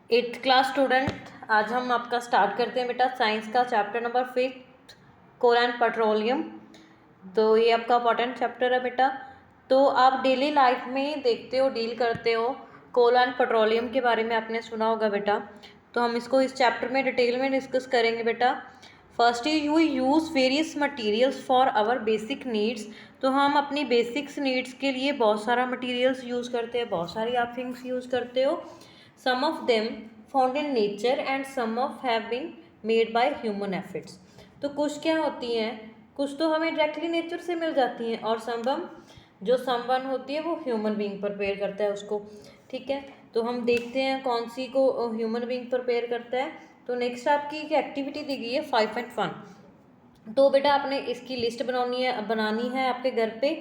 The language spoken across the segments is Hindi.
एट्थ क्लास स्टूडेंट, आज हम आपका स्टार्ट करते हैं बेटा साइंस का chapter number 5 coal and petroleum. तो ये आपका इंपॉर्टेंट चैप्टर है बेटा। तो आप डेली लाइफ में देखते हो, डील करते हो, कोल एंड पेट्रोलियम के बारे में आपने सुना होगा बेटा। तो हम इसको इस चैप्टर में डिटेल में डिस्कस करेंगे बेटा। First is you use various materials for our basic needs. तो हम अपनी बेसिक्स नीड्स के लिए बहुत सारा मटेरियल्स यूज़ करते हैं, बहुत सारी आप थिंग्स यूज़ करते हो। Some of them found in nature and some of have been made by human efforts। तो कुछ क्या होती हैं, कुछ तो हमें डायरेक्टली नेचर से मिल जाती हैं और समवन होती है वो ह्यूमन बीइंग प्रिपेयर करता है उसको। ठीक है, तो हम देखते हैं कौन सी को ह्यूमन बीइंग प्रिपेयर करता है। तो नेक्स्ट आपकी एक एक्टिविटी दी गई है 5.1। तो बेटा आपने इसकी लिस्ट बनानी है आपके घर पे।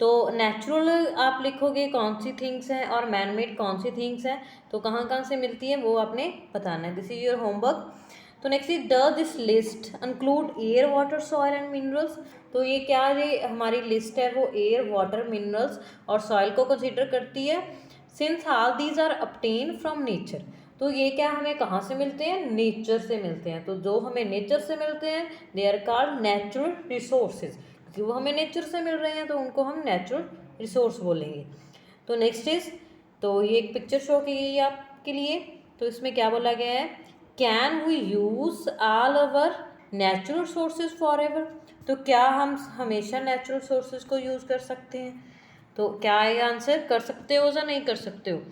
तो नेचुरल आप लिखोगे कौन सी थिंग्स हैं और मैन मेड कौन सी थिंग्स हैं, तो कहाँ कहाँ से मिलती है वो आपने बताना है। This is your homework. तो next is does this list include air water soil and minerals. तो ये क्या, ये हमारी लिस्ट है वो एयर वाटर मिनरल्स और सॉइल को कंसिडर करती है। Since all these are obtained from nature. तो ये क्या हमें कहाँ से मिलते हैं, नेचर से मिलते हैं। तो जो हमें नेचर से मिलते हैं they are called natural resources, क्योंकि वो हमें नेचर से मिल रहे हैं तो उनको हम नेचुरल रिसोर्स बोलेंगे। तो नेक्स्ट इज, तो ये एक पिक्चर शो की गई है आपके लिए। तो इसमें क्या बोला गया है, can we use all our natural sources forever. तो क्या हम हमेशा नेचुरल सोर्सेज को यूज़ कर सकते हैं। तो क्या ये आंसर कर सकते हो या नहीं कर सकते हो।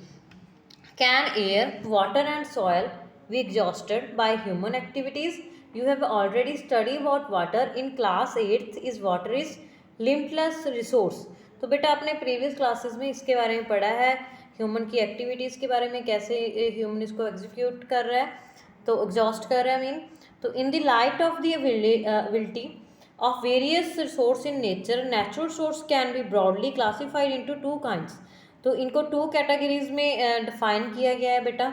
Can air, water and soil be exhausted by human activities? You have already studied about water in class 8th is water is limitless resource। तो बेटा आपने प्रीवियस क्लासेस में इसके बारे में पढ़ा है, ह्यूमन की एक्टिविटीज़ के बारे में, कैसे ह्यूमन इसको एग्जीक्यूट कर रहा है, तो एग्जॉस्ट कर रहा है मीन। तो in the light of the ability of various resource in nature, natural source can be broadly classified into two kinds। तो इनको टू कैटेगरीज में डिफाइन किया गया है बेटा।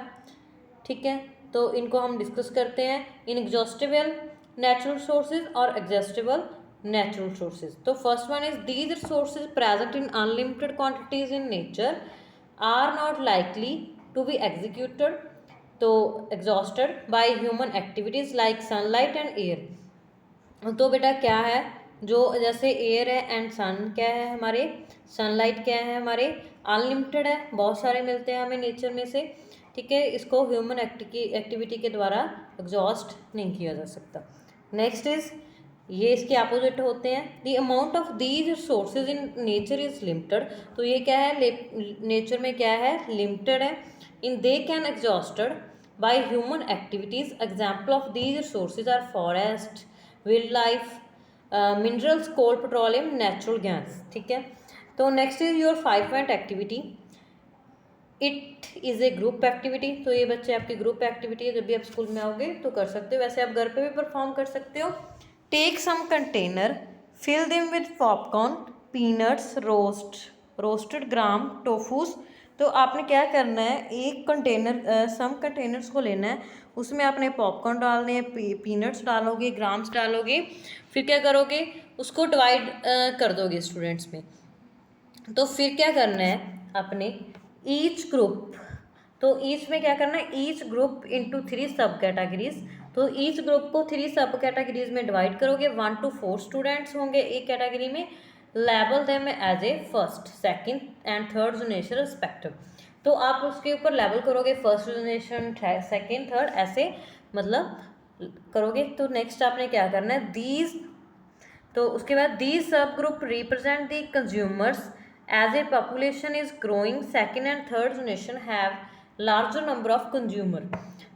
ठीक है, तो इनको हम डिस्कस करते हैं, इनएग्जॉस्टिबल नेचुरल सोर्सेज और एग्जॉस्टिबल नेचुरल सोर्सेज। तो first one is these resources present in unlimited quantities in nature are not likely to be executed, तो exhausted by human activities like sunlight and air. तो बेटा क्या है, जो जैसे एयर है एंड सन क्या है हमारे, सनलाइट क्या है हमारे, अनलिमिटेड है, बहुत सारे मिलते हैं हमें नेचर में से। ठीक है, इसको ह्यूमन एक्टिविटी के द्वारा एग्जॉस्ट नहीं किया जा सकता। नेक्स्ट इज, ये इसके अपोजिट होते हैं, the amount of these sources in nature is limited. तो ये क्या है, नेचर में क्या है, लिमिटेड है। In they can exhausted by human activities. Example of these sources are forest, wild life, minerals, coal, petroleum, natural gas. ठीक है, तो next is your 5 point activity, it is a group activity. तो ये बच्चे आपकी ग्रुप एक्टिविटी है, जब भी आप स्कूल में आओगे तो कर सकते हो, वैसे आप घर पे भी परफॉर्म कर सकते हो। Take some container, fill them with popcorn, peanuts, roasted gram, tofus. तो आपने क्या करना है, एक कंटेनर, सम कंटेनर्स को लेना है, उसमें आपने पॉपकॉर्न डालने हैं, पीनट्स डालोगे, ग्राम्स डालोगे, फिर क्या करोगे, उसको डिवाइड कर दोगे स्टूडेंट्स में। तो फिर क्या करना है आपने, ईच ग्रुप, तो ईच में क्या करना है, ईच ग्रुप इनटू 3 सब कैटेगरीज। तो ईच ग्रुप को 3 सब कैटेगरीज में डिवाइड करोगे, 1 to 4 स्टूडेंट्स होंगे एक कैटेगरी में। Label them as a first, second and third generation respective. तो आप उसके ऊपर लेबल करोगे, फर्स्ट जनरेशन, सेकंड, थर्ड, ऐसे मतलब करोगे। तो नेक्स्ट आपने क्या करना है, दीज, तो उसके बाद दीज सब group represent the consumers as a population is growing, second and third generation have larger number of consumer.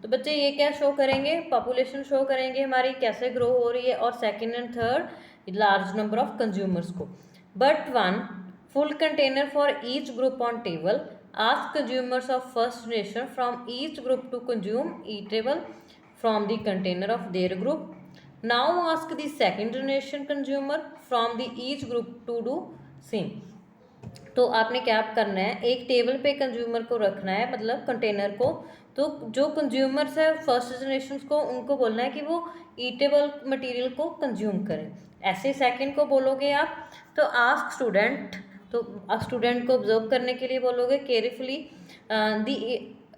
तो बच्चे ये क्या शो करेंगे, पॉपुलेशन शो करेंगे हमारी कैसे ग्रो हो रही है, और second and third large number of consumers को। But one full container for each group on table, ask consumers of first generation from each group to consume eatable from the container of their group. Now ask the second generation consumer from the each group to do same. तो आपने क्या करना है, एक टेबल पे कंज्यूमर को रखना है, मतलब कंटेनर को। तो जो कंज्यूमर्स है फर्स्ट जनरेशन को, उनको बोलना है कि वो ईटेबल मटेरियल को कंज्यूम करें। ऐसे सेकंड को बोलोगे आप, तो आस्क स्टूडेंट, तो स्टूडेंट को ऑब्जर्व करने के लिए बोलोगे carefully, the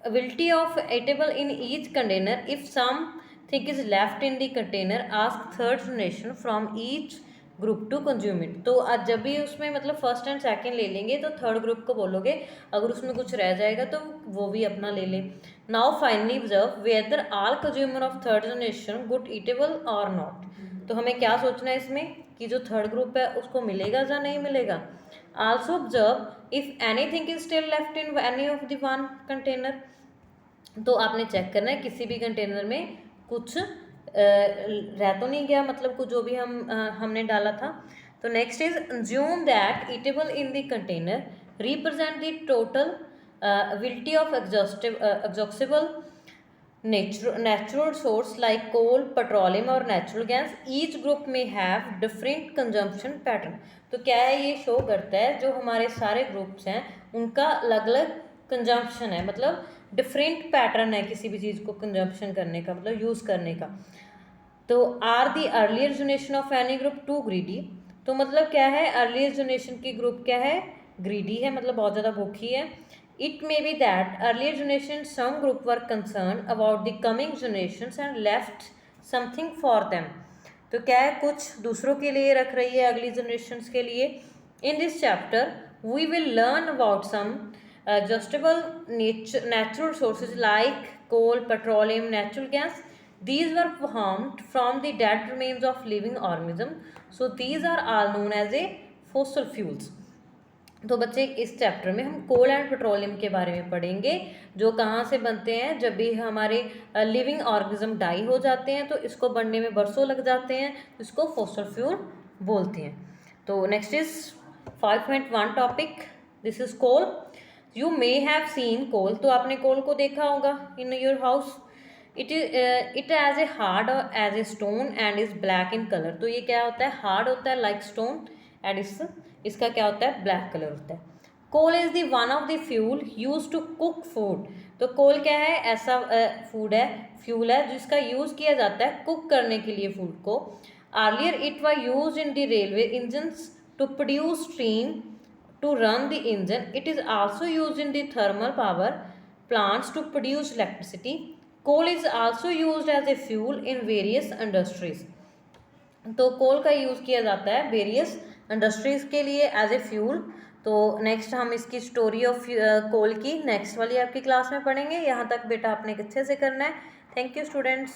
ability of eatable in each container. If something is left in the container, ask third generation from each group to consume it. तो आज जब भी उसमें मतलब फर्स्ट एंड सेकंड ले लेंगे तो थर्ड ग्रुप को बोलोगे, अगर उसमें कुछ रह जाएगा तो वो भी अपना ले लें। Now finally observe whether all consumer of third generation good eatable और नॉट। तो हमें क्या सोचना है इसमें कि जो थर्ड ग्रुप है उसको मिलेगा या नहीं मिलेगा। Also observe if anything is still left in any of the one container. तो आपने चेक करना है किसी भी कंटेनर में कुछ रह तो नहीं गया, मतलब कुछ जो भी हमने डाला था। तो next is assume that eatable in the container represent the total ability of exhaustible natural source like coal, petroleum और natural gas. Each group may have different consumption pattern. तो क्या है, ये शो करता है जो हमारे सारे ग्रुप्स हैं उनका अलग अलग कंजम्पशन है, मतलब डिफरेंट पैटर्न है किसी भी चीज़ को कंजम्पशन करने का, मतलब यूज़ करने का। तो are the earlier generation of any group too greedy. तो मतलब क्या है, अर्लियर जनरेशन की ग्रुप क्या है, ग्रीडी है, मतलब बहुत ज़्यादा भूखी है। It may be that earlier generations some group were concerned about the coming generations and left something for them. तो क्या है, कुछ दूसरों के लिए रख रही है अगली generations के लिए। In this chapter we will learn about some adjustable natural sources like coal, petroleum, natural gas. These were formed from the dead remains of living organisms. So these are all known as a fossil fuels. तो बच्चे इस चैप्टर में हम कोल एंड पेट्रोलियम के बारे में पढ़ेंगे, जो कहाँ से बनते हैं, जब भी हमारे लिविंग ऑर्गेनिज्म डाई हो जाते हैं तो इसको बनने में बरसों लग जाते हैं, इसको फॉसिल फ्यूल बोलते हैं। तो next is 5.1 topic, this is coal. You may have seen coal. तो आपने कोल को देखा होगा in your house. It as a hard as a stone and is black in colour. तो ये क्या होता है, हार्ड होता है लाइक स्टोन एंड इसका क्या होता है, ब्लैक कलर होता है। Coal is the one of the fuel use to cook food. तो कोल क्या है, ऐसा फूड है, फ्यूल है जिसका यूज किया जाता है कुक करने के लिए फूड को। Earlier it was used in the railway engines to produce steam to run the engine. It is also used in the thermal power plants to produce electricity. Coal is also used as a fuel in various industries. तो कोल का यूज़ किया जाता है वेरियस इंडस्ट्रीज़ के लिए एज ए फ्यूल। तो नेक्स्ट हम इसकी स्टोरी ऑफ कोल की नेक्स्ट वाली आपकी क्लास में पढ़ेंगे। यहाँ तक बेटा आपने अच्छे से करना है। Thank you students.